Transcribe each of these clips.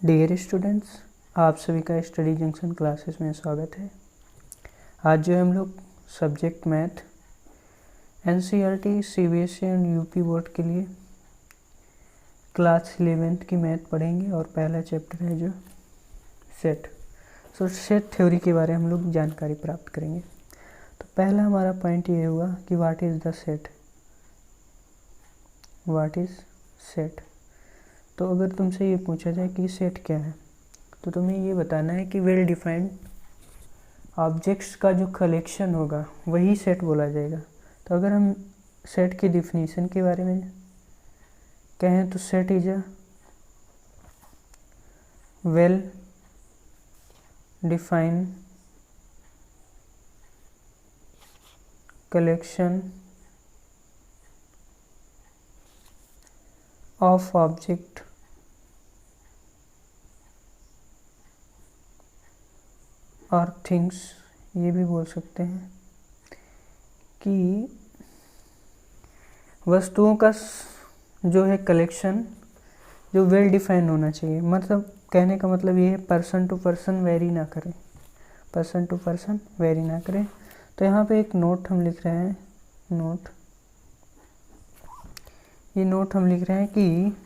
Dear students, आप सभी का स्टडी जंक्शन क्लासेस में स्वागत है। आज जो हम लोग subject math NCERT CBSE and UP board के लिए क्लास 11th की मैथ पढ़ेंगे और पहला चैप्टर है जो सेट। सेट थ्योरी के बारे में हम लोग जानकारी प्राप्त करेंगे। तो पहला हमारा पॉइंट ये हुआ कि what is the set. What is set. तो अगर तुमसे ये पूछा जाए कि सेट क्या है, तो तुम्हें ये बताना है कि वेल डिफाइंड ऑब्जेक्ट्स का जो कलेक्शन होगा वही सेट बोला जाएगा। तो अगर हम सेट की डिफिनीशन के बारे में कहें तो set is a well defined collection of object और थिंग्स, ये भी बोल सकते हैं कि वस्तुओं का जो है कलेक्शन जो वेल डिफाइंड होना चाहिए। मतलब कहने का मतलब ये है पर्सन टू पर्सन वेरी ना करे, पर्सन टू पर्सन वेरी ना करे। तो यहाँ पे एक नोट हम लिख रहे हैं, नोट, ये नोट हम लिख रहे हैं कि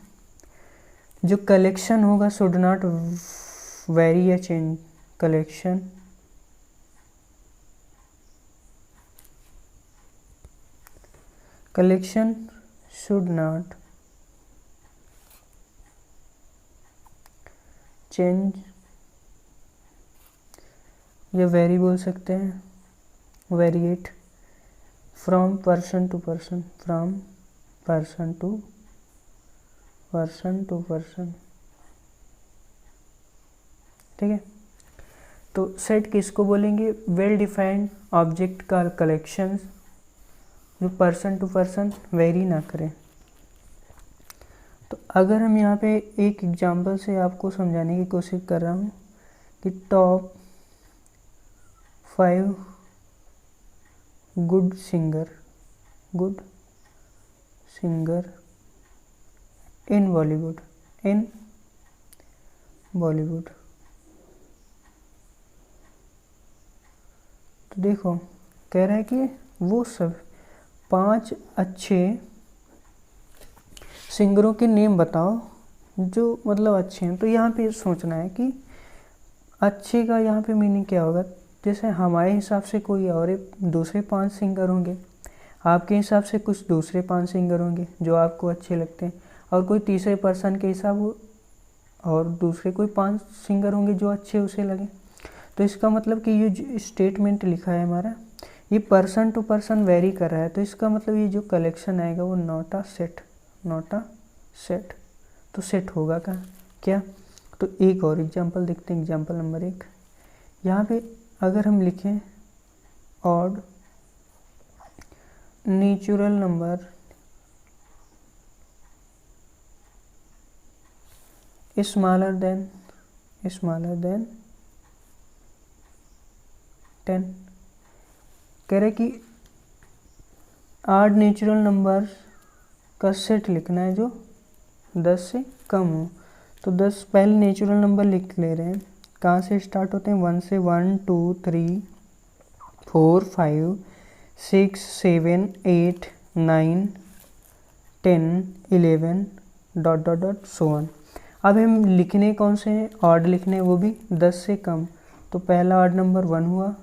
जो कलेक्शन होगा शुड नॉट वेरी या change. Collection should not change या वेरी बोल सकते हैं, variate from person to person, from person to person to person. ठीक है। तो सेट किसको बोलेंगे? वेल डिफाइंड ऑब्जेक्ट का कलेक्शन जो पर्सन टू पर्सन वेरी ना करें। तो अगर हम यहाँ पे एक एग्जांपल से आपको समझाने की कोशिश कर रहा हूँ कि top 5 good singer in Bollywood, तो देखो कह रहा है कि वो सब 5 अच्छे सिंगरों के नेम बताओ जो मतलब अच्छे हैं। तो यहाँ पे सोचना है कि अच्छे का यहाँ पे मीनिंग क्या होगा। जैसे हमारे हिसाब से कोई और दूसरे 5 सिंगर होंगे, आपके हिसाब से कुछ दूसरे 5 सिंगर होंगे जो आपको अच्छे लगते हैं, और कोई तीसरे पर्सन के हिसाब और दूसरे कोई 5 सिंगर होंगे जो अच्छे उसे लगे। तो इसका मतलब कि ये जो स्टेटमेंट लिखा है हमारा, ये पर्सन टू पर्सन वेरी कर रहा है। तो इसका मतलब ये जो कलेक्शन आएगा वो not a set, not a set. तो सेट होगा क्या? तो एक और एग्जांपल देखते हैं, एग्जांपल नंबर 1। यहाँ पे अगर हम लिखें odd natural number smaller than 10, कह रहे कि ऑड नेचुरल नंबर का सेट लिखना है जो 10 से कम हो। तो 10 पहले नेचुरल नंबर लिख ले रहे हैं। कहाँ से स्टार्ट होते हैं? 1 से 1 2 3 4 5 6 7 8 9 10 11 dot dot dot so on. अब हम लिखने कौन से हैं? ऑड लिखने, वो भी 10 से कम। तो पहला ऑड नंबर 1 हुआ,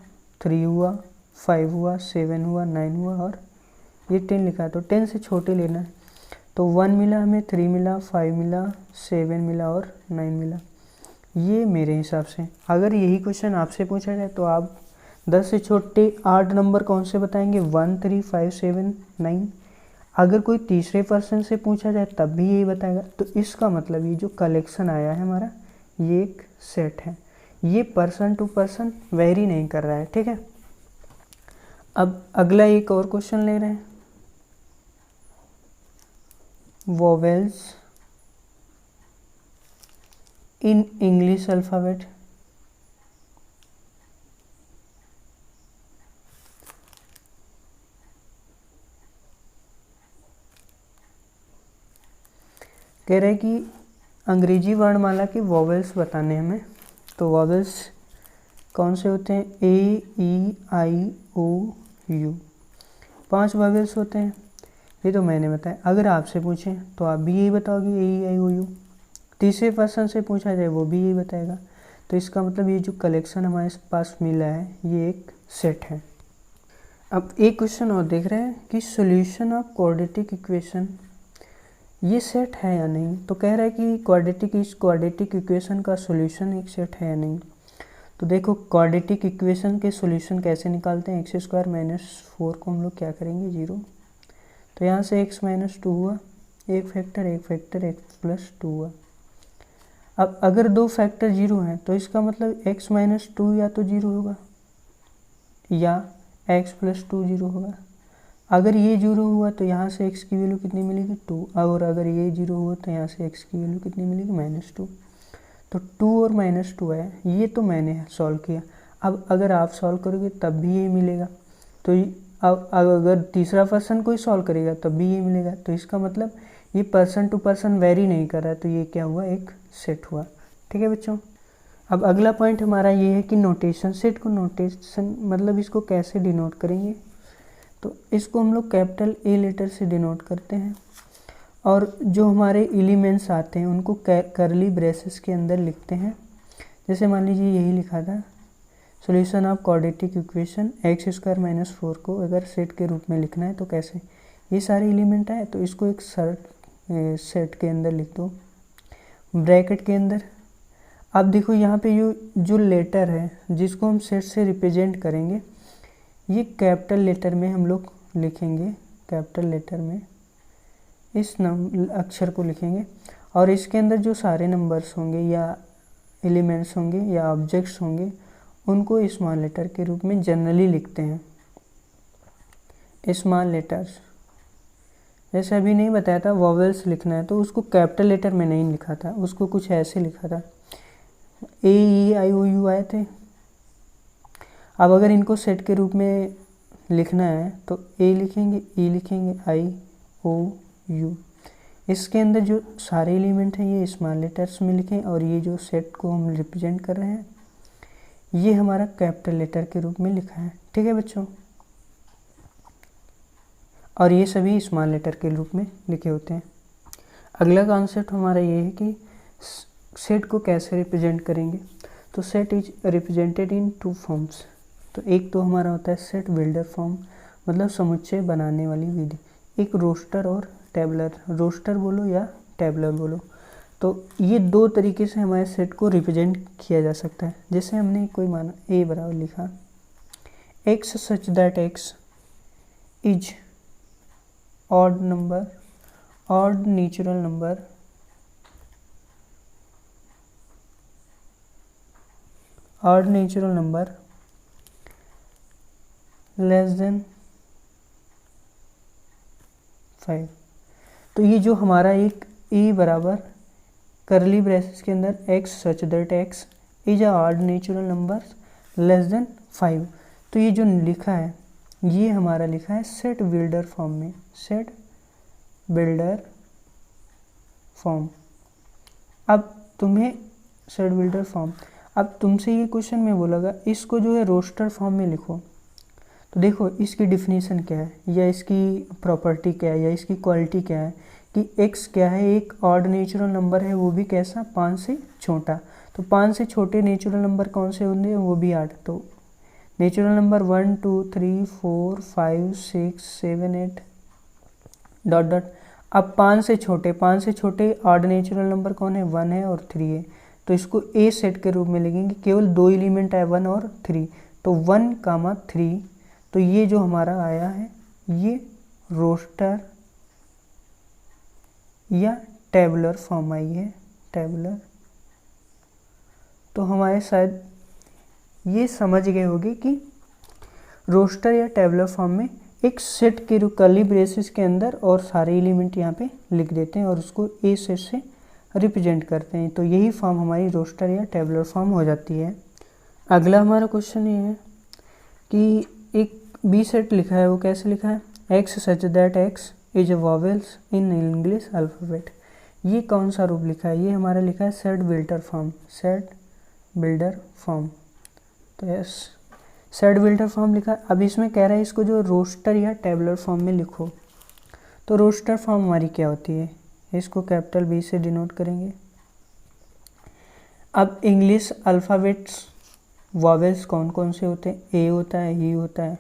3 हुआ, 5 हुआ, 7 हुआ, 9 हुआ और ये 10 लिखा है। तो 10 से छोटे लेना है। तो 1 मिला हमें, 3 मिला, 5 मिला, 7 मिला और 9 मिला। ये मेरे हिसाब से अगर यही क्वेश्चन आपसे पूछा जाए तो आप 10 से छोटे 8 नंबर कौन से बताएंगे? 1 3 5 7 9। अगर कोई तीसरे पर्सन से पूछा जाए तब भी यही बताएगा। तो इसका मतलब ये जो कलेक्शन आया है हमारा, ये एक सेट है। ये पर्सन टू पर्सन वेरी नहीं कर रहा है। ठीक है। अब अगला एक और क्वेश्चन ले रहे हैं, वोवेल्स इन इंग्लिश अल्फ़ाबेट। कह रहे कि अंग्रेजी वर्णमाला के वॉवेल्स बताने हमें। तो वॉवेल्स कौन से होते हैं? ए, ई, आई, ओ, यू, 5 वॉवेल्स होते हैं। ये तो मैंने बताया। अगर आपसे पूछें तो आप भी यही बताओगे, ए, ई, आई, ओ, यू। तीसरे पर्सन से पूछा जाए वो भी यही बताएगा। तो इसका मतलब ये जो कलेक्शन हमारे पास मिला है ये एक सेट है। अब एक क्वेश्चन और देख रहे हैं कि सॉल्यूशन ऑफ क्वाड्रेटिक इक्वेशन, ये सेट है या नहीं। तो कह रहा है कि क्वाड्रेटिक इक्वेशन का सॉल्यूशन एक सेट है या नहीं। तो देखो क्वाड्रेटिक इक्वेशन के सॉल्यूशन कैसे निकालते हैं। x² - 4 को हम लोग क्या करेंगे 0। तो यहाँ से x - 2 हुआ, एक फैक्टर x + 2 हुआ। अब अगर दो फैक्टर 0 हैं तो इसका मतलब x - 2 या तो 0 होगा या x + 2 0 होगा। अगर ये 0 हुआ तो यहाँ से x की वैल्यू कितनी मिलेगी 2, और अगर ये 0 हुआ तो यहाँ से x की वैल्यू कितनी मिलेगी -2। तो 2 और -2 है, ये तो मैंने सॉल्व किया। अब अगर आप सॉल्व करोगे तब भी ये मिलेगा। तो अब अगर तीसरा पर्सन कोई सॉल्व करेगा तब भी ये मिलेगा। तो इसका मतलब ये पर्सन टू पर्सन वेरी नहीं कर रहा है। तो ये क्या हुआ, एक सेट हुआ। ठीक है बच्चों। अब अगला पॉइंट हमारा ये है कि नोटेशन। सेट को नोटेशन मतलब इसको कैसे डिनोट करेंगे। तो इसको हम लोग कैपिटल ए लेटर से डिनोट करते हैं, और जो हमारे एलिमेंट्स आते हैं उनको करली ब्रेसेस के अंदर लिखते हैं। जैसे मान लीजिए यही लिखा था, solution of quadratic equation x² - 4 को अगर सेट के रूप में लिखना है तो कैसे, ये सारे एलिमेंट आए तो इसको एक सेट के अंदर लिख दो ब्रैकेट के अंदर। अब देखो यहाँ पे जो लेटर है जिसको हम सेट से रिप्रेजेंट करेंगे, ये कैपिटल लेटर में हम लोग लिखेंगे। कैपिटल लेटर में इस अक्षर को लिखेंगे, और इसके अंदर जो सारे नंबर्स होंगे या एलिमेंट्स होंगे या ऑब्जेक्ट्स होंगे उनको स्मॉल लेटर के रूप में जनरली लिखते हैं। स्मॉल लेटर्स, जैसे अभी नहीं बताया था वॉवेल्स लिखना है तो उसको कैपिटल लेटर में नहीं लिखा था, उसको कुछ ऐसे लिखा था, ए, ई, आई, ओ, यू आए थे। अब अगर इनको सेट के रूप में लिखना है तो ए लिखेंगे, ई लिखेंगे, आई, ओ, यू। इसके अंदर जो सारे एलिमेंट हैं ये स्मॉल लेटर्स में लिखें, और ये जो सेट को हम रिप्रेजेंट कर रहे हैं ये हमारा कैपिटल लेटर के रूप में लिखा है। ठीक है बच्चों। और ये सभी स्मॉल लेटर के रूप में लिखे होते हैं। अगला कॉन्सेप्ट हमारा ये है कि सेट को कैसे रिप्रेजेंट करेंगे। तो set is represented in 2 forms. तो एक तो हमारा होता है सेट बिल्डर फॉर्म, मतलब समुच्चय बनाने वाली विधि। एक रोस्टर और टेबलर, रोस्टर बोलो या टेबलर बोलो। तो ये 2 तरीके से हमारे सेट को रिप्रेजेंट किया जा सकता है। जैसे हमने कोई माना ए बराबर लिखा x such that x is odd number, odd natural number less than 5। तो ये जो हमारा एक ए बराबर करली ब्रेसेस के अंदर x such that x is a odd natural number less than 5, तो ये जो लिखा है ये हमारा लिखा है सेट बिल्डर फॉर्म में। Set builder form. अब तुम्हें सेट बिल्डर फॉर्म, अब तुमसे ये क्वेश्चन में बोलागा इसको जो है रोस्टर फॉर्म में लिखो। तो देखो इसकी डिफिनीशन क्या है, या इसकी प्रॉपर्टी क्या है, या इसकी क्वालिटी क्या है कि x क्या है, एक ऑड नेचुरल नंबर है, वो भी कैसा 5 से छोटा। तो 5 से छोटे नेचुरल नंबर कौन से होंगे, वो भी 8। तो नेचुरल नंबर 1 2 3 4 5 6 7 8 डॉट डॉट। अब 5 से छोटे ऑड नेचुरल नंबर कौन है, 1 है और 3 है। तो इसको ए सेट के रूप में लिखेंगे, केवल 2 एलिमेंट है 1 और 3। तो 1, 3। तो ये जो हमारा आया है ये रोस्टर या टेबुलर फॉर्म आई है, टेबुलर। तो हमारे शायद ये समझ गए होंगे कि रोस्टर या टेबुलर फॉर्म में एक सेट के कर्ली ब्रेसेस के अंदर और सारे एलिमेंट यहाँ पे लिख देते हैं और उसको ए सेट से रिप्रेजेंट करते हैं। तो यही फॉर्म हमारी रोस्टर या टेबुलर फॉर्म हो जाती है। अगला हमारा क्वेश्चन ये है कि एक बी सेट लिखा है, वो कैसे लिखा है, x such that X is a vowels in English alphabet. ये कौन सा रूप लिखा है, ये हमारा लिखा है set builder form, set builder form. तो यस सेट बिल्डर फॉर्म लिखा। अब इसमें कह रहा है इसको जो रोस्टर या टेबलर फॉर्म में लिखो। तो रोस्टर फॉर्म हमारी क्या होती है, इसको कैपिटल बी से डिनोट करेंगे। अब इंग्लिश अल्फ़ाबेट्स वॉवेल्स कौन कौन से होते हैं, ए होता है, ई होता है,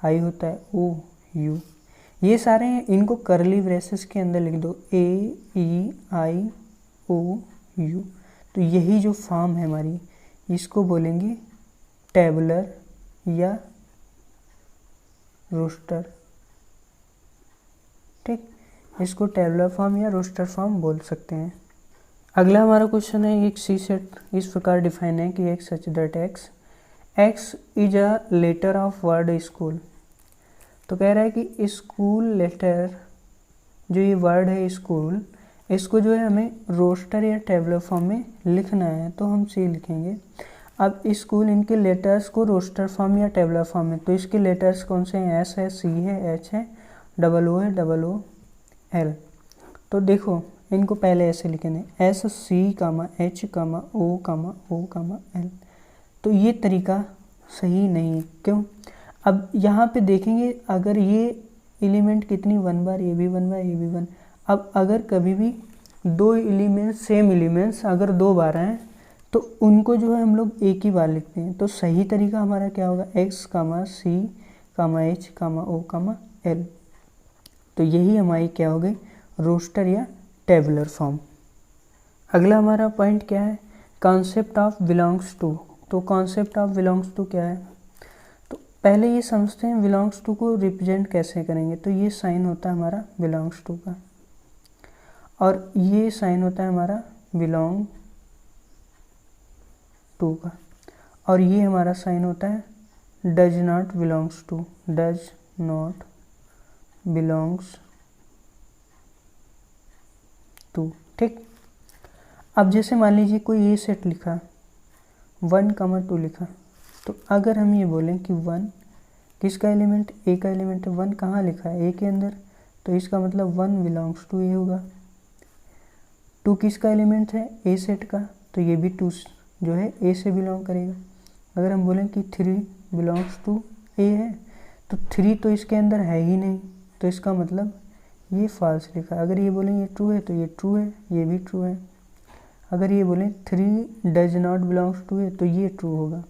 आई होता है, ओ, यू, ये सारे हैं। इनको करली ब्रेसेस के अंदर लिख दो, ए, ई, आई, ओ, यू। तो यही जो फॉर्म है हमारी, इसको बोलेंगे टेबुलर या रोस्टर। ठीक, इसको टेबुलर फॉर्म या रोस्टर फॉर्म बोल सकते हैं। अगला हमारा क्वेश्चन है, एक सी सेट इस प्रकार डिफाइन है कि X such that X is a letter of word school. तो कह रहा है कि स्कूल लेटर, जो ये वर्ड है स्कूल, इसको जो है हमें रोस्टर या टेबुलर फॉर्म में लिखना है। तो हम सी लिखेंगे। अब स्कूल, इनके लेटर्स को रोस्टर फॉर्म या टेबुलर फॉर्म में, तो इसके लेटर्स कौन से हैं, एस है, सी है, एच है, डबल ओ है, डबल ओ एल। तो देखो इनको पहले ऐसे लिखेंगे, एस, सी, कामा एच, कामा ओ, कामा ओ, कामा एल। तो ये तरीका सही नहीं है, क्यों? अब यहाँ पे देखेंगे अगर ये एलिमेंट कितनी 1 बार, ये भी 1 बार, ये भी 1। अब अगर कभी भी दो एलिमेंट, सेम एलिमेंट्स अगर 2 बार हैं तो उनको जो है हम लोग एक ही बार लिखते हैं। तो सही तरीका हमारा क्या होगा, एक्स, कामा सी, कामा एच, कामा ओ, कामा एल। तो यही हमारी क्या हो गई, रोस्टर या टेबुलर फॉर्म। अगला हमारा पॉइंट क्या है, कॉन्सेप्ट ऑफ बिलोंग्स टू। तो कॉन्सेप्ट ऑफ बिलोंग्स टू क्या है, तो पहले ये समझते हैं बिलोंग्स टू को रिप्रेजेंट कैसे करेंगे। तो ये साइन होता है हमारा बिलोंग्स टू का, और ये साइन होता है हमारा बिलोंग टू का, और ये हमारा साइन होता है does not belongs to, does not belongs to. ठीक, अब जैसे मान लीजिए कोई ये सेट लिखा 1, 2 लिखा, तो अगर हम ये बोलें कि 1 किसका एलिमेंट, ए का एलिमेंट है, 1 कहाँ लिखा है, ए के अंदर, तो इसका मतलब 1 बिलोंग्स टू ए होगा। 2 किसका एलिमेंट है, ए सेट का, तो ये भी 2 जो है ए से बिलोंग करेगा। अगर हम बोलें कि 3 बिलोंग्स टू ए है, तो 3 तो इसके अंदर है ही नहीं, तो इसका मतलब ये फॉल्स लिखा। अगर ये बोलें ये ट्रू है, तो ये ट्रू है, ये भी ट्रू है। अगर ये बोलें 3 डज नॉट बिलोंग्स टू ए, तो ये ट्रू होगा।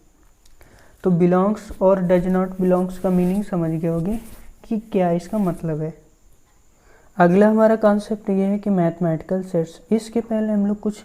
तो बिलोंग्स और डज नॉट बिलोंग्स का मीनिंग समझ गए होगे कि क्या इसका मतलब है। अगला हमारा कॉन्सेप्ट ये है कि मैथमेटिकल सेट्स। इसके पहले हम लोग कुछ